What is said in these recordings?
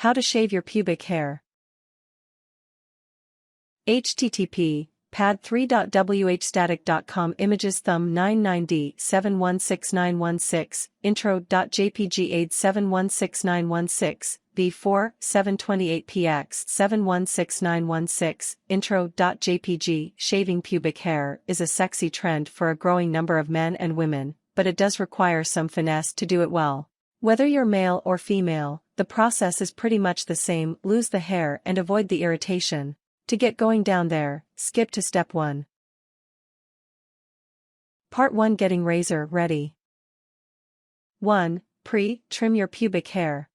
How to shave your pubic hair. http pad3.whstatic.com images thumb 99D 716916 intro.jpg aid 716916 b4 728px 716916 intro.jpg Shaving pubic hair is a sexy trend for a growing number of men and women, but it does require some finesse to do it well. Whether you're male or female, the process is pretty much the same. Lose the hair and avoid the irritation. To get going down there, skip to step 1. Part 1 Getting razor ready. 1. Trim your pubic hair.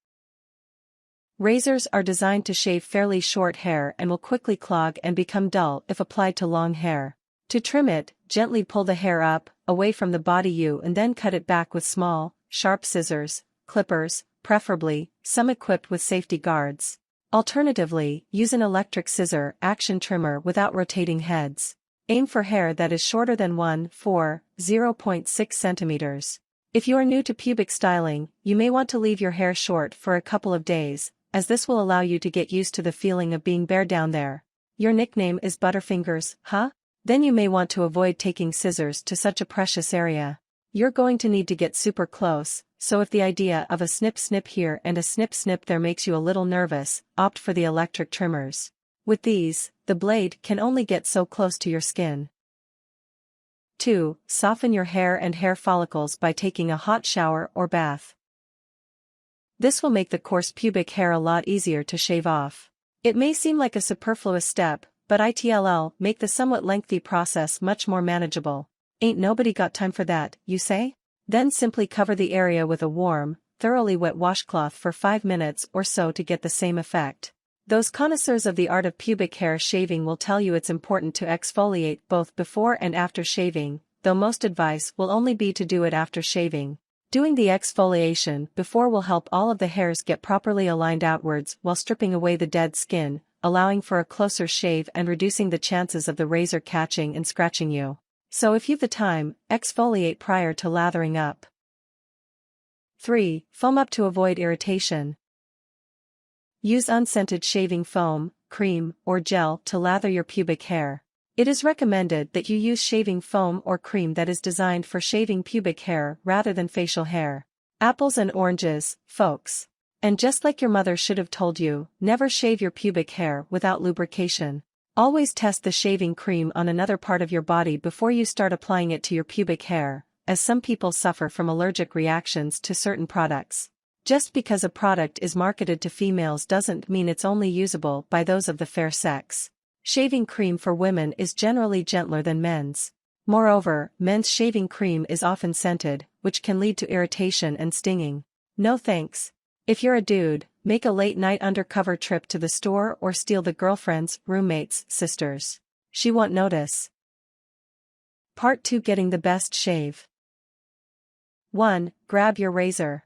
Razors are designed to shave fairly short hair and will quickly clog and become dull if applied to long hair. To trim it, gently pull the hair up, away from the body and then cut it back with small, sharp scissors, clippers, preferably, some equipped with safety guards. Alternatively, use an electric scissor action trimmer without rotating heads. Aim for hair that is shorter than 0.6 centimeters. If you are new to pubic styling, you may want to leave your hair short for a couple of days, as this will allow you to get used to the feeling of being bare down there. Your nickname is Butterfingers, huh? Then you may want to avoid taking scissors to such a precious area. You're going to need to get super close, so if the idea of a snip here and a snip there makes you a little nervous, opt for the electric trimmers. With these, the blade can only get so close to your skin. 2. Soften your hair and hair follicles by taking a hot shower or bath. This will make the coarse pubic hair a lot easier to shave off. It may seem like a superfluous step, but it'll make the somewhat lengthy process much more manageable. Ain't nobody got time for that, you say? Then simply cover the area with a warm, thoroughly wet washcloth for 5 minutes or so to get the same effect. Those connoisseurs of the art of pubic hair shaving will tell you it's important to exfoliate both before and after shaving, though most advice will only be to do it after shaving. Doing the exfoliation before will help all of the hairs get properly aligned outwards while stripping away the dead skin, allowing for a closer shave and reducing the chances of the razor catching and scratching you. So if you've the time, exfoliate prior to lathering up. 3. Foam up to avoid irritation. Use unscented shaving foam, cream, or gel to lather your pubic hair. It is recommended that you use shaving foam or cream that is designed for shaving pubic hair rather than facial hair. Apples and oranges, folks. And just like your mother should have told you, never shave your pubic hair without lubrication. Always test the shaving cream on another part of your body before you start applying it to your pubic hair, as some people suffer from allergic reactions to certain products. Just because a product is marketed to females doesn't mean it's only usable by those of the fair sex. Shaving cream for women is generally gentler than men's. Moreover, men's shaving cream is often scented, which can lead to irritation and stinging. No thanks. If you're a dude, make a late-night undercover trip to the store or steal the girlfriend's, roommate's, sister's. She won't notice. Part 2 Getting the best shave. 1. Grab your razor.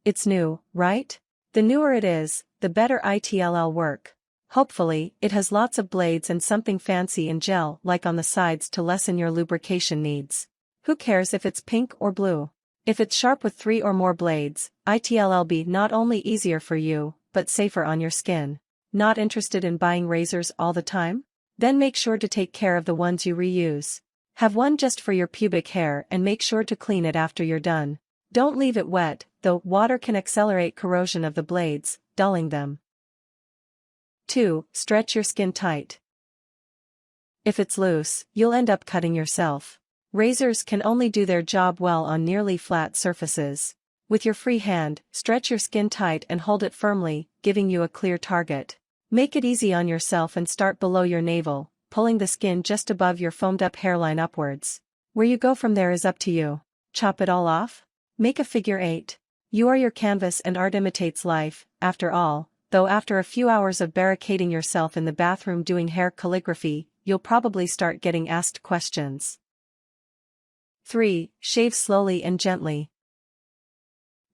It's new, right? The newer it is, the better it'll work. Hopefully, it has lots of blades and something fancy and gel-like on the sides to lessen your lubrication needs. Who cares if it's pink or blue? If it's sharp with 3 or more blades, it'll be not only easier for you, but safer on your skin. Not interested in buying razors all the time? Then make sure to take care of the ones you reuse. Have one just for your pubic hair and make sure to clean it after you're done. Don't leave it wet, though water can accelerate corrosion of the blades, dulling them. 2. Stretch your skin tight. If it's loose, you'll end up cutting yourself. Razors can only do their job well on nearly flat surfaces. With your free hand, stretch your skin tight and hold it firmly, giving you a clear target. Make it easy on yourself and start below your navel, pulling the skin just above your foamed-up hairline upwards. Where you go from there is up to you. Chop it all off? Make a figure 8. You are your canvas and art imitates life, after all, though after a few hours of barricading yourself in the bathroom doing hair calligraphy, you'll probably start getting asked questions. 3. Shave slowly and gently.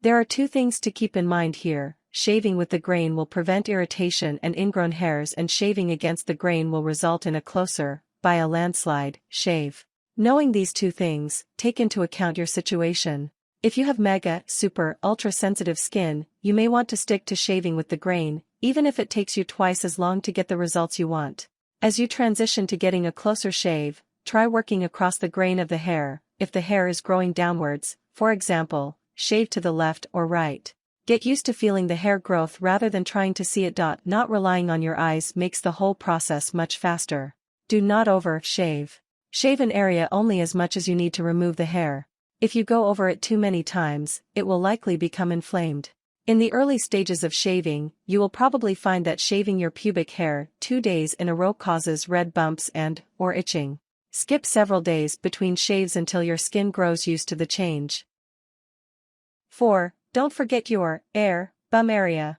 There are 2 things to keep in mind here. Shaving with the grain will prevent irritation and ingrown hairs, and shaving against the grain will result in a closer, by a landslide, shave. Knowing these 2 things, take into account your situation. If you have mega, super, ultra-sensitive skin, you may want to stick to shaving with the grain, even if it takes you twice as long to get the results you want. As you transition to getting a closer shave, try working across the grain of the hair. If the hair is growing downwards, for example, shave to the left or right. Get used to feeling the hair growth rather than trying to see it. Not relying on your eyes makes the whole process much faster. Do not over-shave. Shave an area only as much as you need to remove the hair. If you go over it too many times, it will likely become inflamed. In the early stages of shaving, you will probably find that shaving your pubic hair 2 days in a row causes red bumps or itching. Skip several days between shaves until your skin grows used to the change. 4. Don't forget your bum area.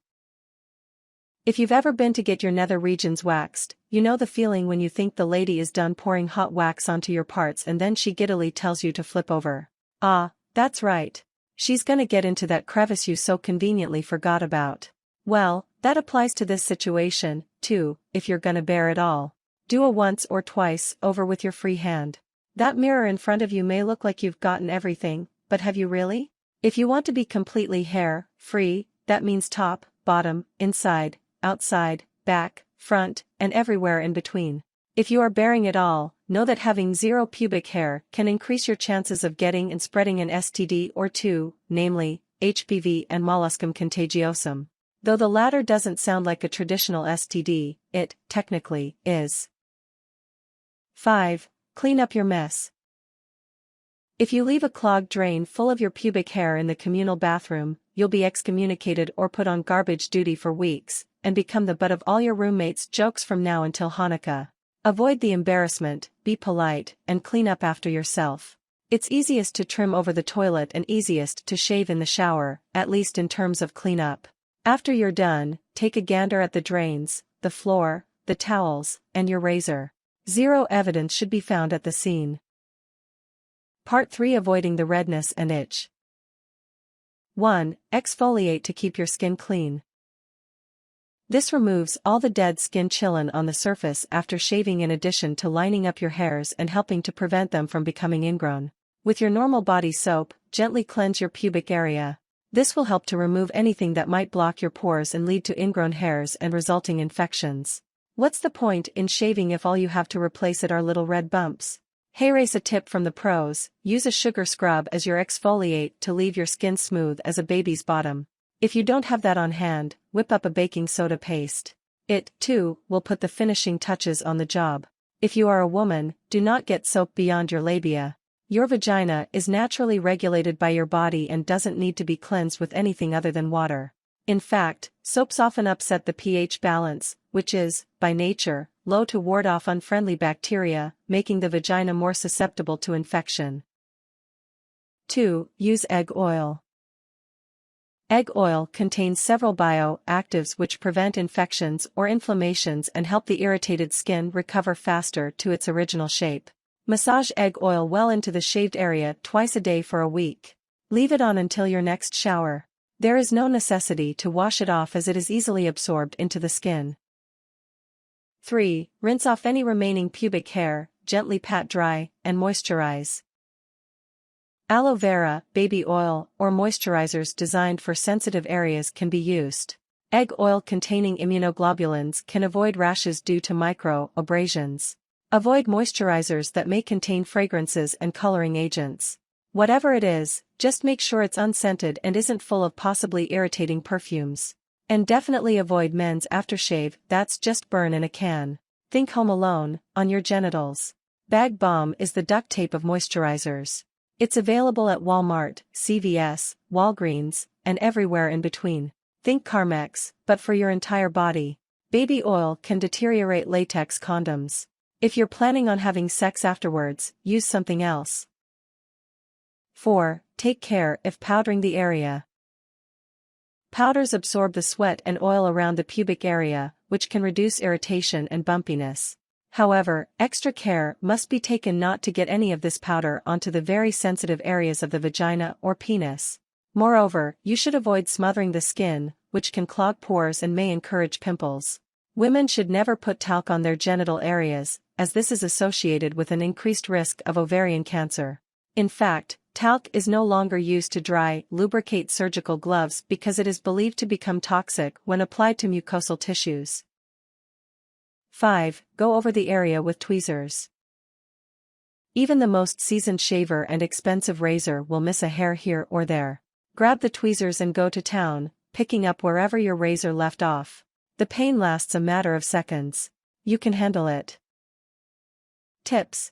If you've ever been to get your nether regions waxed, you know the feeling when you think the lady is done pouring hot wax onto your parts and then she giddily tells you to flip over. Ah, that's right. She's gonna get into that crevice you so conveniently forgot about. Well, that applies to this situation, too, if you're gonna bear it all. Do a once or twice over with your free hand. That mirror in front of you may look like you've gotten everything, but have you really? If you want to be completely hair-free, that means top, bottom, inside, outside, back, front, and everywhere in between. If you are bearing it all, know that having zero pubic hair can increase your chances of getting and spreading an STD or two, namely, HPV and molluscum contagiosum. Though the latter doesn't sound like a traditional STD, it, technically, is. 5. Clean up your mess. If you leave a clogged drain full of your pubic hair in the communal bathroom, you'll be excommunicated or put on garbage duty for weeks, and become the butt of all your roommates' jokes from now until Hanukkah. Avoid the embarrassment, be polite, and clean up after yourself. It's easiest to trim over the toilet and easiest to shave in the shower, at least in terms of cleanup. After you're done, take a gander at the drains, the floor, the towels, and your razor. Zero evidence should be found at the scene. Part 3. Avoiding the redness and itch. 1. Exfoliate to keep your skin clean. This removes all the dead skin chillin on the surface after shaving in addition to lining up your hairs and helping to prevent them from becoming ingrown. With your normal body soap, gently cleanse your pubic area. This will help to remove anything that might block your pores and lead to ingrown hairs and resulting infections. What's the point in shaving if all you have to replace it are little red bumps? Here's a tip from the pros: use a sugar scrub as your exfoliate to leave your skin smooth as a baby's bottom. If you don't have that on hand, whip up a baking soda paste. It, too, will put the finishing touches on the job. If you are a woman, do not get soap beyond your labia. Your vagina is naturally regulated by your body and doesn't need to be cleansed with anything other than water. In fact, soaps often upset the pH balance, which is, by nature, low, to ward off unfriendly bacteria, making the vagina more susceptible to infection. 2. Use egg oil. Egg oil contains several bioactives which prevent infections or inflammations and help the irritated skin recover faster to its original shape. Massage egg oil well into the shaved area twice a day for a week. Leave it on until your next shower. There is no necessity to wash it off as it is easily absorbed into the skin. 3. Rinse off any remaining pubic hair, gently pat dry, and moisturize. Aloe vera, baby oil, or moisturizers designed for sensitive areas can be used. Egg oil containing immunoglobulins can avoid rashes due to micro-abrasions. Avoid moisturizers that may contain fragrances and coloring agents. Whatever it is, just make sure it's unscented and isn't full of possibly irritating perfumes. And definitely avoid men's aftershave that's just burn in a can. Think Home Alone, on your genitals. Bag Balm is the duct tape of moisturizers. It's available at Walmart, CVS, Walgreens, and everywhere in between. Think Carmex, but for your entire body. Baby oil can deteriorate latex condoms. If you're planning on having sex afterwards, use something else. 4. Take care if powdering the area. Powders absorb the sweat and oil around the pubic area, which can reduce irritation and bumpiness. However, extra care must be taken not to get any of this powder onto the very sensitive areas of the vagina or penis. Moreover, you should avoid smothering the skin, which can clog pores and may encourage pimples. Women should never put talc on their genital areas, as this is associated with an increased risk of ovarian cancer. In fact, Talc is no longer used to dry, lubricate surgical gloves because it is believed to become toxic when applied to mucosal tissues. 5. Go over the area with tweezers. Even the most seasoned shaver and expensive razor will miss a hair here or there. Grab the tweezers and go to town, picking up wherever your razor left off. The pain lasts a matter of seconds. You can handle it. Tips.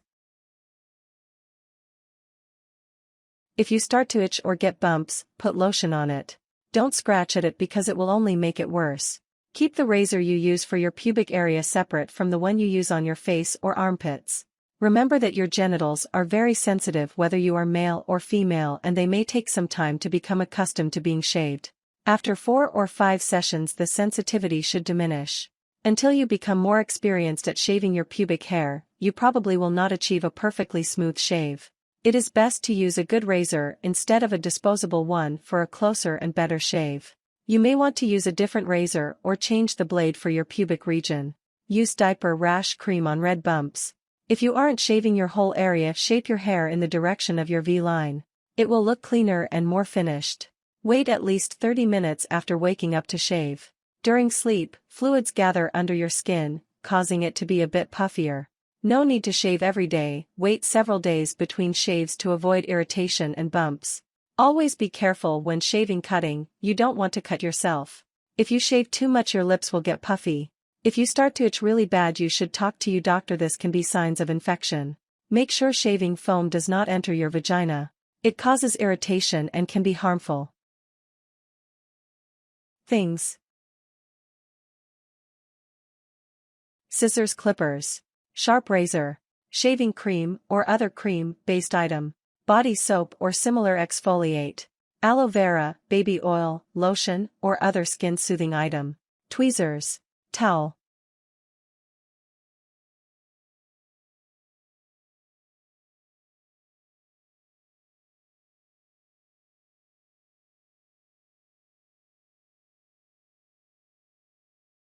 If you start to itch or get bumps, put lotion on it. Don't scratch at it because it will only make it worse. Keep the razor you use for your pubic area separate from the one you use on your face or armpits. Remember that your genitals are very sensitive whether you are male or female, and they may take some time to become accustomed to being shaved. After 4 or 5 sessions the sensitivity should diminish. Until you become more experienced at shaving your pubic hair, you probably will not achieve a perfectly smooth shave. It is best to use a good razor instead of a disposable one for a closer and better shave. You may want to use a different razor or change the blade for your pubic region. Use diaper rash cream on red bumps. If you aren't shaving your whole area, shape your hair in the direction of your V-line. It will look cleaner and more finished. Wait at least 30 minutes after waking up to shave. During sleep, fluids gather under your skin, causing it to be a bit puffier. No need to shave every day, wait several days between shaves to avoid irritation and bumps. Always be careful when shaving cutting, you don't want to cut yourself. If you shave too much your lips will get puffy. If you start to itch really bad you should talk to your doctor. This can be signs of infection. Make sure shaving foam does not enter your vagina. It causes irritation and can be harmful. Things. Scissors, clippers, sharp razor, shaving cream or other cream-based item, body soap or similar exfoliate, aloe vera, baby oil, lotion or other skin-soothing item, tweezers, towel.